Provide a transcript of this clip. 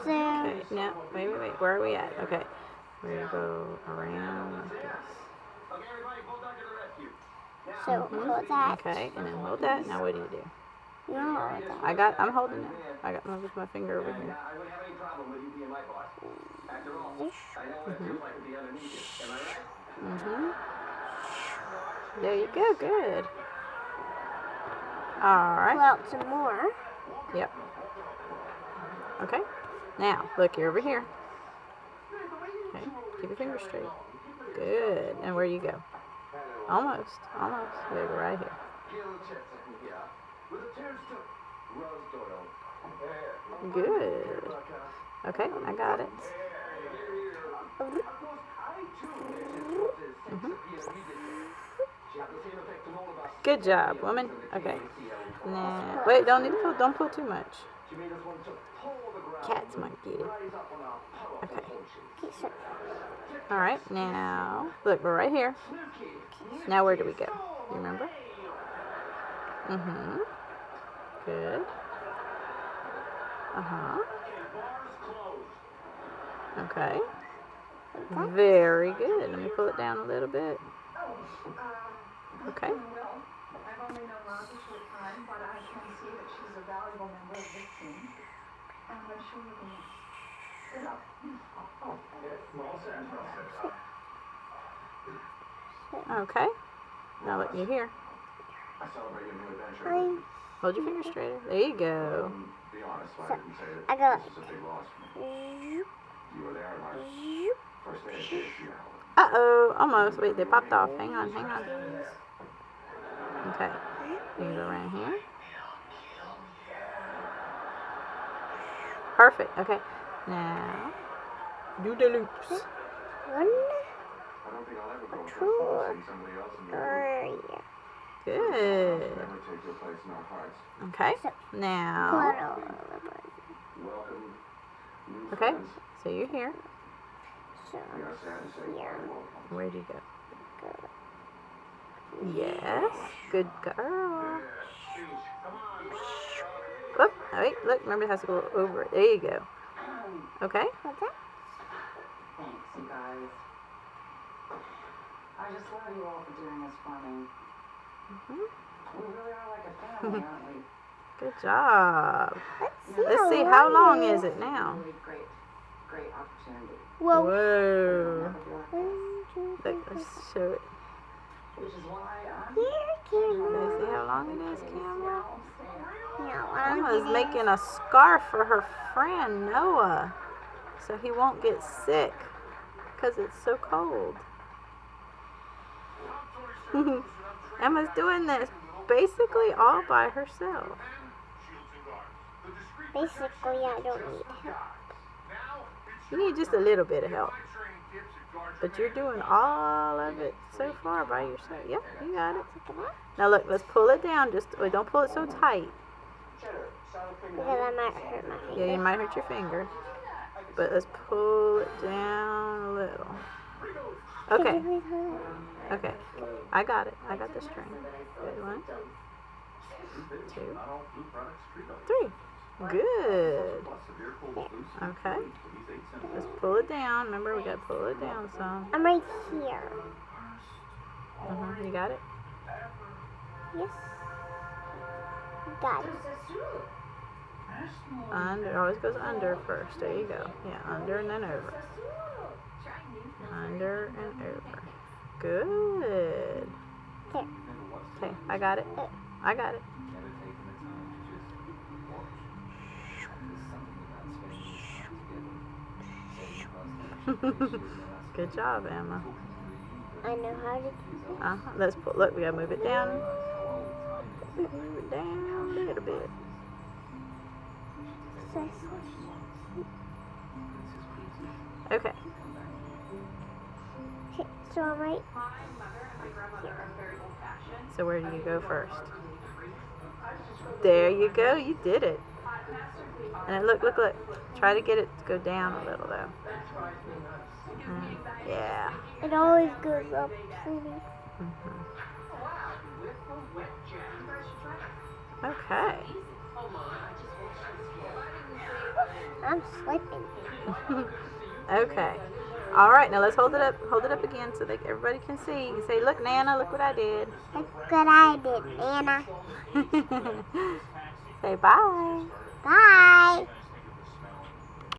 there. Okay, now, wait. Where are we at? Okay. We're going to go around like this. So hold that. Okay, and then hold that. Now what do? You hold that. I'm holding it. I got my finger over here. There you go, good. Alright. Pull out some more. Yep. Okay. Now, look, you're over here. Okay, keep your fingers straight. Good. And where do you go? Almost. You gotta go right here. Good. Okay, I got it. Good job, woman. Okay. Nah. Wait, don't pull too much. Cats might get it. Okay. Alright, now, look, we're right here. Now where do we go? You remember? Good. Okay. Very good. Let me pull it down a little bit. Okay. I've only known Rocky for a time, but I can see that she's a valuable member of this team. And I'm sure you can sit up. Okay. Now look, you're here. Fine. Hold your finger straighter. There you go. So, I go Uh-oh, almost. Wait, they popped off. Hang on. Okay. You can go around here. Perfect. Okay. Now, do the loops. 1, 2, 3. Good. Okay. Pull Now, it over. okay. So you're here. So here. Where do you go? Yes. Good girl. Whoop. Wait, look. Remember, it has to go over it. There you go. Okay. Hold that. Thanks, you guys. I just love you all for doing this for me. We really are like a family, aren't we? Good job. Let's see. how How long long is it now? Really great opportunity. Whoa. Whoa. 1, 2, 3, Look, let's show it. Which is why I'm Here, Let's see camera. how long it is, camera. Yeah, Emma's making a scarf for her friend Noah, so he won't get sick because it's so cold. Emma's doing this basically all by herself. Basically, I don't need help. You need just a little bit of help, but you're doing all of it so far by yourself. Yep, you got it. Now look, let's pull it down. Just don't pull it so tight. Because I might hurt my finger. Yeah, you might hurt your finger. But let's pull it down a little. Okay. Okay. I got it. I got the string. Good. 1, 2, 3. Good. Okay. Let's pull it down. Remember, we got to pull it down some. I'm right here. You got it? Yes. Got it. Under. Always goes under first. There you go. Yeah, under and then over. Under and over. Good. There. Okay, I got it. I got it. Good job, Emma. I know how to do that. Let's put. Look, we gotta move it down. Move it down a little bit. Okay. Okay, so I'm right. So where do you go first? There you go. You did it. And then look. Try to get it to go down a little though. Yeah. It always goes up for me. Okay. I'm slipping. Okay. All right, now let's hold it up. Hold it up again so that everybody can see. You say, look, Nana, look what I did. Look what I did, Anna. Say bye. Bye.